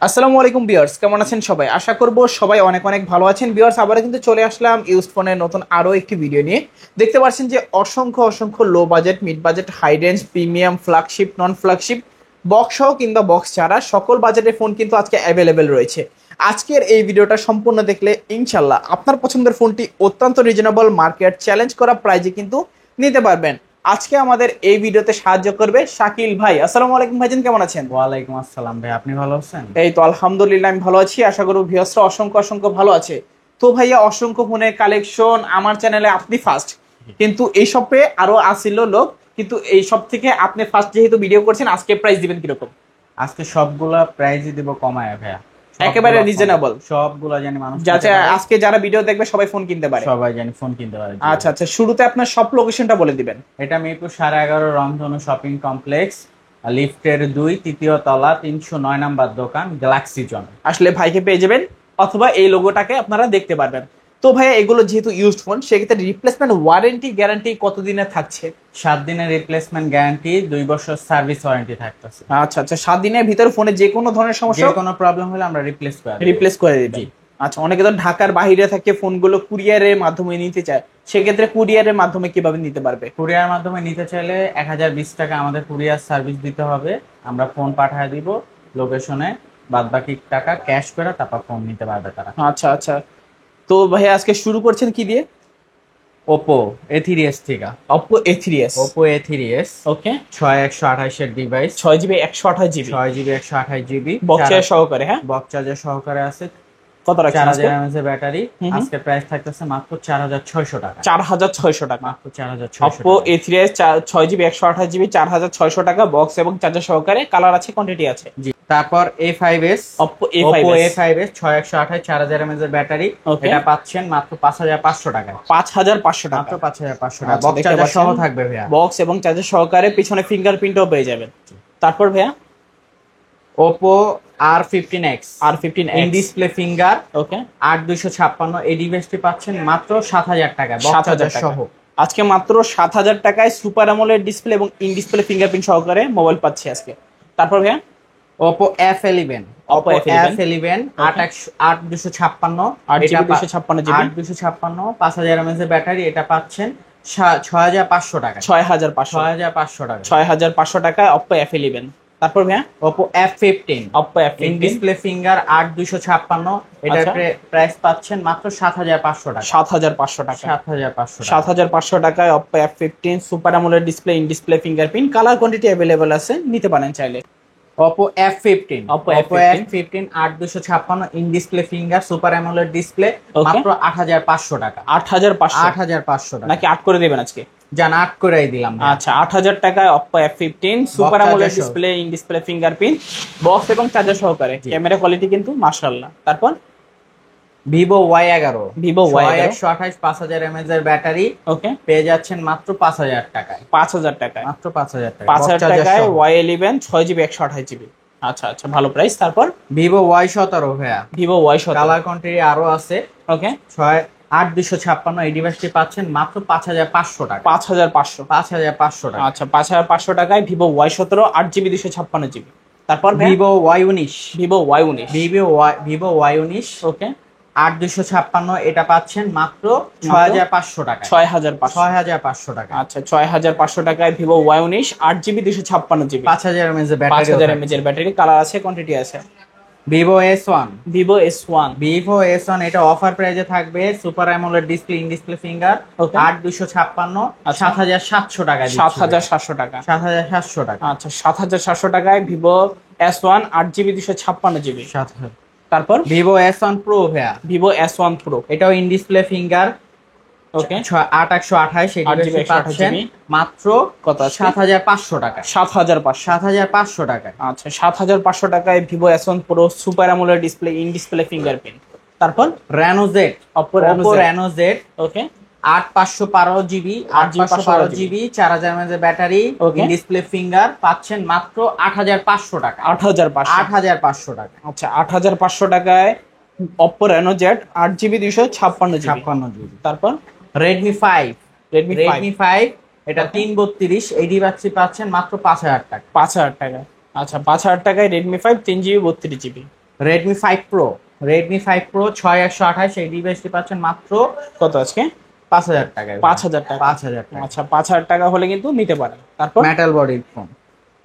আসসালামু আলাইকুম ভিউয়ার্স, কেমন আছেন সবাই? আশা করব সবাই অনেক অনেক ভালো আছেন। ভিউয়ার্স, আবার কিন্তু চলে আসলাম ইউজড ফোনের নতুন আরো একটি ভিডিও নিয়ে। দেখতে পাচ্ছেন যে অসংখ্য অসংখ্য low budget, mid budget, high range, premium, flagship, non flagship, box সহ কিংবা বক্স ছাড়া সকল বাজেটের ফোন কিন্তু আজকে অ্যাভেলেবেল রয়েছে। আজকের এই ভিডিওটা সম্পূর্ণ দেখলে ইনশাল্লাহ আপনার পছন্দের ফোনটি অত্যন্ত রিজনেবল মার্কেট চ্যালেঞ্জ করা প্রাইজে কিন্তু নিতে পারবেন। আজকে আমাদের এই ভিডিওতে সাহায্য করবে শাকিল ভাই। আসসালামু আলাইকুম ভাইজান, কেমন আছেন? ওয়ালাইকুম আসসালাম ভাই, আপনি ভালো আছেন? এই তো আলহামদুলিল্লাহ, আমি ভালো আছি। আশা করব ভিউয়ার্সরা অসংখ্য অসংখ্য ভালো আছে। তো ভাইয়া, অসংখ্য ফোনের কালেকশন আমার চ্যানেলে আপনি ফার্স্ট, কিন্তু এই শপে আরো আসিল লোক, কিন্তু এই সব থেকে আপনি ফার্স্ট যেহেতু ভিডিও করছেন, আজকে প্রাইস দিবেন কিরকম? আজকে সবগুলা প্রাইজই দিব কমায় ভাইয়া, একেবারে রিজনেবল, সবগুলা জানি মানুষ যাতে আজকে যারা ভিডিও দেখবে সবাই ফোন কিনতে পারে। সবাই জানি ফোন কিনতে পারে। আচ্ছা আচ্ছা, শুরুতে আপনার সব লোকেশনটা বলে দিবেন। এটা মিরপুর 11:30 রংধনু শপিং কমপ্লেক্স, লিফটের 2 তৃতীয় তলা, 309 নাম্বার দোকান, গ্যালাক্সি জোন। আসলে ভাইকে পেয়ে যাবেন, অথবা এই লোগোটাকে আপনারা দেখতে পারবেন। তো ভাইয়া, এগুলো যেহেতু ইউজড ফোন, সেক্ষেত্রে রিপ্লেসমেন্ট ওয়ারেন্টি গ্যারান্টি কতদিনের থাকছে? 7 দিনের রিপ্লেসমেন্ট গ্যারান্টি, 2 বছর সার্ভিস ওয়ারেন্টি থাকতেছে। আচ্ছা আচ্ছা, 7 দিনের ভিতরে ফোনে যে কোনো ধরনের সমস্যা, যে কোনো প্রবলেম হলে আমরা রিপ্লেস করে দিবেন। আচ্ছা, অনেকে তো ঢাকার বাইরে থাকে, ফোনগুলো কুরিয়ারের মাধ্যমে নিতে চায়, সেক্ষেত্রে কুরিয়ারের মাধ্যমে কিভাবে নিতে পারবে? কুরিয়ার মাধ্যমে নিতে চাইলে 1020 টাকা আমাদের কুরিয়ার সার্ভিস দিতে হবে। আমরা ফোন পাঠিয়ে দিব লোকেশনে, বাদ বাকি টাকা ক্যাশ করে তারপর ফোন নিতে পারবে তারা। আচ্ছা আচ্ছা, তো ভাইয়া আজকে শুরু করছেন কি দিয়ে? ওপো A3s থেকে। Oppo A3s, ওপো A3s, ওকে। 6128 এর device, 6GB 128GB, 6GB 128GB box সহকারে। হ্যাঁ, বক্স চার্জার সহকারে আছে। কত রাখছেন? 4000 mAh এর ব্যাটারি। আজকে প্রাইস থাকতেছে মাত্র 4600 টাকা। 4600 টাকা, মাত্র 4600 Oppo A3s 6GB 128GB, 4600 টাকা, বক্স এবং চার্জার সহকারে। কালার আছে, কোয়ান্টিটি আছে। জি। তারপর A5s, Oppo A5s 6128 4000 mAh এর ব্যাটারি। এটা পাচ্ছেন মাত্র 5500 টাকায়। 5500 টাকা, মাত্র 5500 টাকা, বক্স চার্জার সহ থাকবে ভাইয়া। বক্স এবং চার্জার সহকারে, পিছনে ফিঙ্গারপ্রিন্টও পেয়ে যাবেন। তারপর ভাইয়া Oppo R15X, in display finger, okay. 8256, এই ডিভাইসটি পাচ্ছেন মাত্র 7000 টাকা, বক্স চার্জার সহ। আজকে মাত্র 7000 টাকায় সুপার অ্যামোলেড ডিসপ্লে এবং ইন ডিসপ্লে ফিঙ্গারপ্রিন্ট সহকারে মোবাইল পাচ্ছি আজকে। তারপর ভাইয়া Oppo F11, Oppo F11 8256, এটা 8256, 5000 mAh এর ব্যাটারি। এটা পাচ্ছেন 6500 টাকা, 6500 টাকা, 6500 টাকায় Oppo F11। তারপর ভাইয়া Oppo F15, in display finger 8256, এটার প্রাইস পাচ্ছেন মাত্র 7500 টাকা, 7500 টাকা, 7500 টাকায় Oppo F15 super AMOLED display, in display fingerprint, colour quantity available আছে, নিতে পারেন চাইলে। Oppo F15, 8256, in display finger, super AMOLED display, মাত্র 8500 টাকা, 8500 টাকা। নাকি 8 করে দিবেন আজকে? জান 8 করেই দিলাম। আচ্ছা, 8000 টাকায় Oppo F15 super AMOLED display, in display fingerprint, box এবং চার্জার সহকারে। ক্যামেরা কোয়ালিটি কিন্তু মাশাআল্লাহ। তারপর Vivo Y11, 128 5000 mAh এর ব্যাটারি। ওকে, পেয়ে যাচ্ছেন মাত্র 5000 টাকায়, 5000 টাকায়, মাত্র 5000 টাকা, 5000 টাকায় Y11 6GB 128GB। আচ্ছা আচ্ছা, ভালো প্রাইস। তারপর Vivo Y17 ভাইয়া, Vivo Y17, কালার কোয়ান্টিটি আরো আছে। ওকে। 8256, এই ডিভাইসটি পাচ্ছেন মাত্র 5500 টাকা, 5500 টাকা। আচ্ছা, 5500 টাকায় Vivo Y17 8GB 256GB। তারপর Vivo Y19, Vivo Y19, ওকে। 8256, এটা পাচ্ছেন মাত্র 6500 টাকা, 6500 টাকা। আচ্ছা, 6500 টাকায় Vivo Y19 8GB 256GB, 5000 mAh এর ব্যাটারি, 5000 mAh এর ব্যাটারি, কালার আছে, কোয়ান্টিটি আছে। Vivo S1, Vivo S1, এটা অফার প্রাইজে থাকবে, super AMOLED display, in display finger, 8256, 7700 টাকা, 7700 টাকা, 7700 টাকা। আচ্ছা, 7700 টাকায় Vivo S1 8GB 256GB। তারপর Vivo S1 Pro ভাইয়া, Vivo S1 Pro, এটাও ইন ডিসপ্লে ফিঙ্গার, ওকে। 8128, এই ডিভাইসটি পাচ্ছেন মাত্র কত? 7500 টাকা, 7500 টাকা। আচ্ছা, 7500 টাকায় Vivo S1 Pro super AMOLED display, in display fingerprint. তারপর Reno Z, Oppo Reno Z, okay. 8512GB, 4000 mAh battery, in display finger, পাচ্ছেন মাত্র 8500 টাকা, 8500 টাকা। আচ্ছা, 8500 টাকায় Oppo Reno Z 8GB 256GB। তারপর Redmi 5, এটা 332, এই ডিভাইসটি পাচ্ছেন মাত্র 5000 টাকা, 5000 টাকা। আচ্ছা, 5000 টাকায় Redmi 5 3GB 32GB। Redmi 5 pro, Redmi 5 pro 6128 এই ডিভাইসটি পাচ্ছেন মাত্র কত আজকে? 5000 টাকায়। 5000 টাকা। 5000 টাকা। আচ্ছা 5000 টাকা হলে কিন্তু নিতে পারেন। তারপর মেটাল বডির phone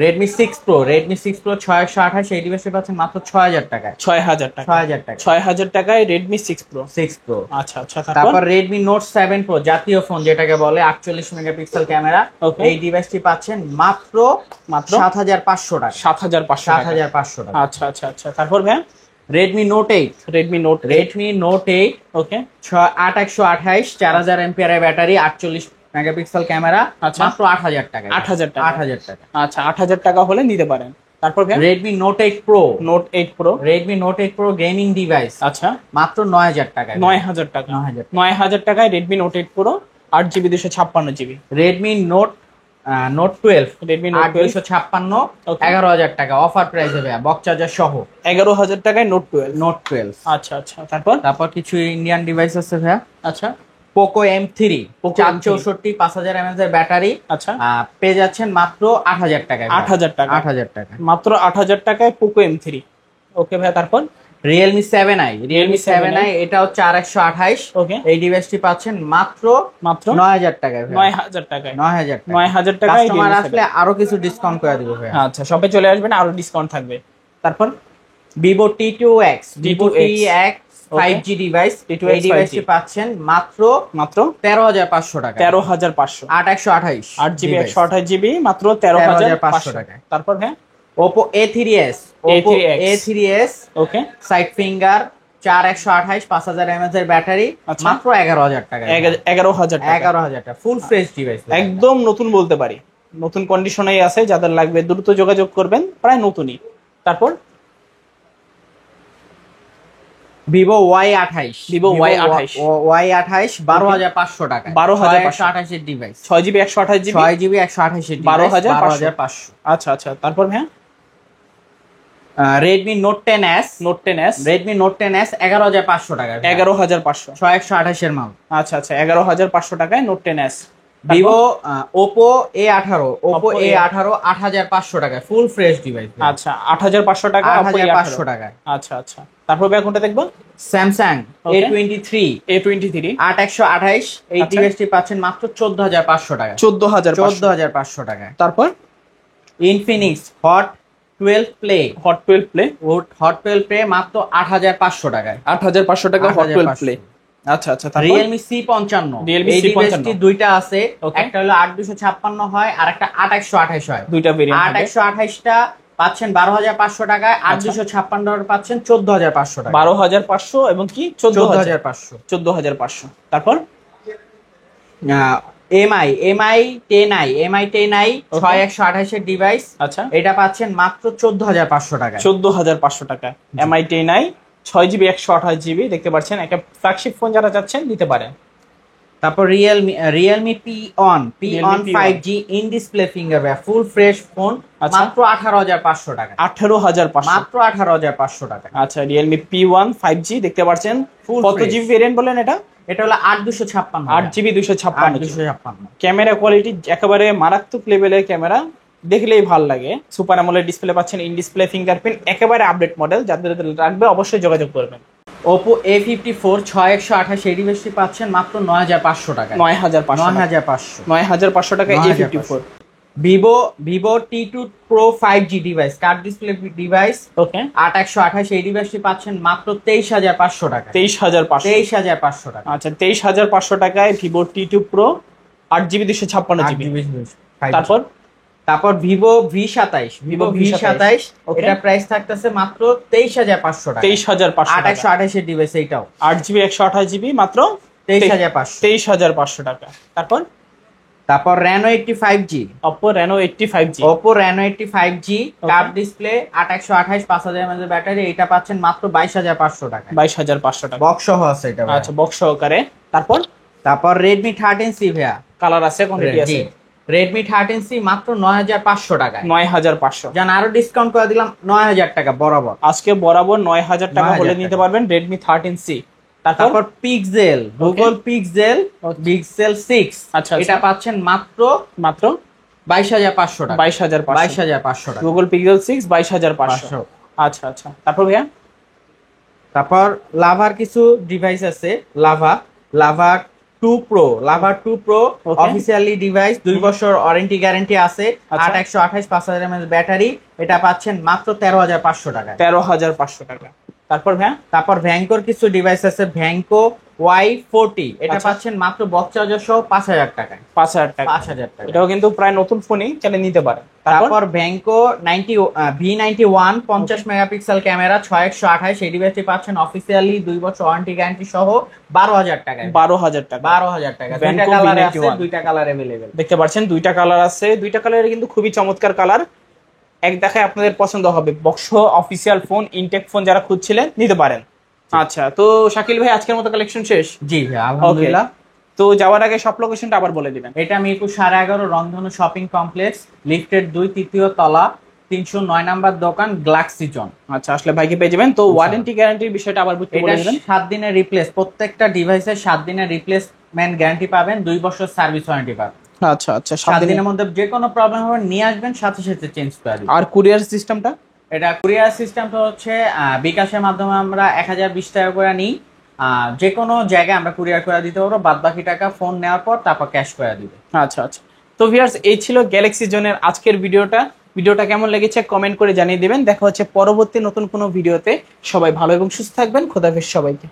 Redmi 6 pro, Redmi 6 pro 6128 এই ডিভাইসটি পাচ্ছেন মাত্র 6000 টাকায়। 6000 টাকা। 6000 টাকা। 6000 টাকায় রেডমি 6 প্রো। 6 প্রো। আচ্ছা আচ্ছা। তারপর রেডমি নোট 7 প্রো জাতীয় ফোন যেটাকে বলে 48 মেগাপিক্সেল ক্যামেরা, Okay. এই ডিভাইসটি পাচ্ছেন মাত্র মাত্র 7500 টাকা। 7500 টাকা। 7500 টাকা। আচ্ছা আচ্ছা আচ্ছা। তারপর ভাই Redmi note 8, Redmi note. Redmi note 8 ওকে 8128 4000 এমপিআর ব্যাটারি 48 মেগাপিক্সেল ক্যামেরা, আচ্ছা। মাত্র 8000 টাকা। 8000 টাকা। 8000 টাকা। আচ্ছা 8000 টাকা হলে নিতে পারেন। তারপর ভাই Redmi note 8 pro, note 8 pro. Redmi note 8 pro gaming device আচ্ছা মাত্র 9000 টাকা। 9000 টাকা। 9000 টাকায় Redmi note 8 pro 8GB 256GB। Redmi note note 12, Redmi note 12 256 Okay. 11000 টাকা অফার প্রাইসে ভাইয়া, বক্স চার্জার সহ 11000 টাকায় নোট 12। নোট 12। আচ্ছা আচ্ছা। তারপর তারপর কিছু ইন্ডিয়ান ডিভাইস আছে ভাইয়া, আচ্ছা পোকো M3 Poco 464 5000 mAh এর ব্যাটারি, আচ্ছা পেয়ে যাচ্ছেন মাত্র 8000 টাকায়। 8000 টাকা। 8000 টাকা। মাত্র 8000 টাকায় পোকো M3। ওকে ভাই তারপর Realme 7i, Realme 7i 7i এটাও 4128, ওকে এই ডিভাইসটি পাচ্ছেন মাত্র মাত্র 9000 টাকায় ভাইয়া। 9000 টাকায়। 9000 টাকা। 9000 টাকায় কাস্টমার Realme আসলে আরো কিছু ডিসকাউন্ট করে দিব ভাইয়া। আচ্ছা সবাই চলে আসবেন, আরো ডিসকাউন্ট থাকবে। তারপর Vivo T2X, Vivo T2X, T2X 5G device, T2X এই ডিভাইসটি 5G পাচ্ছেন মাত্র মাত্র 13500 টাকা। 13500। 8128 8GB 128GB মাত্র 13500 টাকা। তারপর হ্যাঁ Oppo A3s, Oppo A3s A3s ওকে সাইড ফিঙ্গার 4128 5000 mAh এর ব্যাটারি, আচ্ছা। মাত্র 11000 টাকা। 11000 টাকা। 11000 টাকা ফুল ফ্রেশ ডিভাইস। একদম নতুন বলতে পারি, নতুন কন্ডিশনেই আছে, যাদের লাগবে দ্রুত যোগাযোগ করবেন, প্রায় নতুনই। তারপর Vivo Y28, Vivo Y28 Y28 12500 টাকা। 12500 এর ডিভাইস, 6GB 128GB 6GB 128 এর ডিভাইস 12500। আচ্ছা আচ্ছা। তারপর হ্যাঁ Redmi note 10s, note 10s Redmi note 10s 11500 টাকা। 11500। 128 এর মাল। আচ্ছা আচ্ছা 11500 টাকায় note 10s। Vivo Oppo A18, Oppo Oppo A18 8500 টাকা ফুল ফ্রেশ ডিভাইস। আচ্ছা 8500 টাকা। Oppo 8500 A18 টাকা। আচ্ছা আচ্ছা। তারপর ভাই কোনটা দেখবো? Samsung Okay. A23 A23 8128 এই আচ্ছা। ডিভাইসটি পাচ্ছেন মাত্র 14500 টাকা। 14500। 14500 টাকা। তারপর Infinix hot 12 play, hot 12 play hot 12 play মাত্র 8500 টাকায়। 8500 টাকা হট 12 প্লে। 8500 আচ্ছা আচ্ছা। তারপর রিয়েলমি C55, Realme এই C55 ডিভাইসটি দুইটা আছে, Okay. একটা হলো 8256 হয় আর একটা 8128 হয়। দুইটা ভেরিয়েন্ট হবে। 8128টা পাচ্ছেন 12500 টাকায়, আচ্ছা। 8256 পাচ্ছেন 14500 টাকা। 12500 এবং কি 14500। 14500। 14500। তারপর এমআই 10i Okay. 6128 এর ডিভাইস, আচ্ছা এটা পাচ্ছেন মাত্র 14500 টাকা। 14500 টাকা। MI 10i 6GB 128GB দেখতে পাচ্ছেন, একটা ফ্ল্যাগশিপ ফোন যারা চাচ্ছেন নিতে পারেন। তারপর Realme P1 Realme P1 5G in display finger full fresh phone, আচ্ছা। মাত্র 18500 টাকা। 18500। মাত্র 18500 টাকা। আচ্ছা Realme P1 5G দেখতে পাচ্ছেন। Full কত fresh। জিবি ভেরিয়েন্ট বলেন এটা? এটা হলো 8256, 8GB 256GB। 8256। ক্যামেরা কোয়ালিটি একেবারে মারাত্মক লেভেলের ক্যামেরা, দেখলেই ভালো লাগে। সুপার অ্যামোলেড ডিসপ্লে পাচ্ছেন, ইন ডিসপ্লে ফিঙ্গারপ্রিন্ট, একেবারে আপডেট মডেল। যাদের লাগবে অবশ্যই যোগাযোগ করবেন। Oppo A54 6128 এই ডিভাইসটি পাচ্ছেন মাত্র 9500 টাকা। 9500। 9500। 9500 টাকা A54। Vivo T2 Pro 5G device, curved display device, okay 8128 এই ডিভাইসটি পাচ্ছেন মাত্র 23500 টাকা। 23500। 23500 টাকা। আচ্ছা 23500 টাকায় Vivo T2 Pro 8GB 256GB। তারপর Vivo V27, Vivo V27 Okay. এটা প্রাইস থাকতেছে মাত্র 23500 টাকা। 23500 টাকা। 8128 এর ডিভাইস এইটাও 8GB 128GB মাত্র 23500। 23500 টাকা। তারপর Reno 85G, Oppo Reno 85G। Oppo Reno 85G curve display 8128 5000 mAh battery, এটা পাচ্ছেন মাত্র 22500 টাকা। 22500 টাকা। বক্স সহ আছে এটা। আচ্ছা বক্স সহকারে। তারপর Redmi 13C ভাইয়া, কালার আছে, কোয়ান্টিটি আছে। Redmi 13C মাত্র 9500 টাকা। 9500। জান আরো ডিসকাউন্ট করে দিলাম 9000 টাকা বরাবর। আজকে বরাবর 9000 টাকা 9000 হলে টাকা। নিতে পারবেন Redmi 13C। তারপর পিক্সেল, গুগল পিক্সেল 6 আচ্ছা, এটা পাচ্ছেন মাত্র 22500 টাকা। 22500। 22500 টাকা। Google pixel 6 22500। আচ্ছা আচ্ছা। তারপর ভাইয়া তারপর লাভার কিছু ডিভাইস আছে, lava 2 pro, lava 2 pro Okay. Officially device, 2 বছর ওয়ারেন্টি গ্যারান্টি আছে, আচ্ছা। 8128 5000 mAh ব্যাটারি, এটা পাচ্ছেন মাত্র 13500 টাকায়। 13,500 টাকা। তারপর ভাইয়া তারপর ভ্যাঙ্কোর কিছু ডিভাইস আছে, ভ্যাঙ্কো Y40, এটা আচ্ছা। পাচ্ছেন মাত্র বক্স চার্জার সহ 5000 টাকায়। 5,000 টাকা। 5000 টাকা। এটাও কিন্তু প্রায় নতুন ফোনই, চাইলে নিতে পারেন। তারপর ভ্যাঙ্কো V91 50 মেগাপিক্সেল ক্যামেরা 6128, এই ডিভাইসটি পাচ্ছেন অফিসিয়ালি 2 বছর ওয়ারেন্টি গ্যারান্টি সহ 12000 টাকায়। 12,000 টাকা। 12000 টাকা। দুইটা Vanco কালার আছে, V91 দুইটা কালার अवेलेबल। দেখতে পাচ্ছেন দুইটা কালার আছে, দুইটা কালারের কিন্তু খুবই চমৎকার কালার। এক দেখায় আপনাদের পছন্দ হবে। Box official phone, intact phone যারা খুঁজছিলেন নিতে পারেন। আচ্ছা, তো শাকিল ভাই আজকের মতো কালেকশন শেষ? জি ভাই, আলহামদুলিল্লাহ। তো যাওয়ার আগে সব লোকেশনটা আবার বলে দিবেন। এটা মিরপুর 11.5 রংধনু শপিং কমপ্লেক্স, লিফটের 2-3 তলা, 309 নাম্বার দোকান, গ্যালাক্সি জোন। আচ্ছা, আসলে ভাইকে পেয়ে যাবেন। তো ওয়ারেন্টি গ্যারান্টির বিষয়টা আবার একটু এটা বলে দিবেন। 7 দিনের রিপ্লেস, প্রত্যেকটা ডিভাইসের 7 দিনের রিপ্লেসমেন্ট গ্যারান্টি পাবেন, 2 বছর সার্ভিস ওয়ারেন্টি পাবেন। আচ্ছা আচ্ছা, 7 7 দিনের। দিনের মধ্যে যে কোনো প্রবলেম হবে নিয়ে আসবেন, সাথে সাথে চেঞ্জ করে দিবেন। আর কুরিয়ার সিস্টেমটা? এটা কুরিয়ার সিস্টেমটা হচ্ছে বিকাশের মাধ্যমে আমরা 1020 টাকা করে নিই। যে কোনো জায়গায় আমরা কুরিয়ার করে দিতে পারবো, বাদ বাকি টাকা ফোন নেওয়ার পর তারপর ক্যাশ করে দিবে। আচ্ছা আচ্ছা। তো ভিউয়ার্স, এই ছিল গ্যালাক্সি জোনের আজকের ভিডিওটা কেমন লেগেছে কমেন্ট করে জানিয়ে দিবেন। দেখা হচ্ছে পরবর্তী নতুন কোনো ভিডিওতে। সবাই ভালো এবং সুস্থ থাকবেন। খোদাফেজ সবাইকে।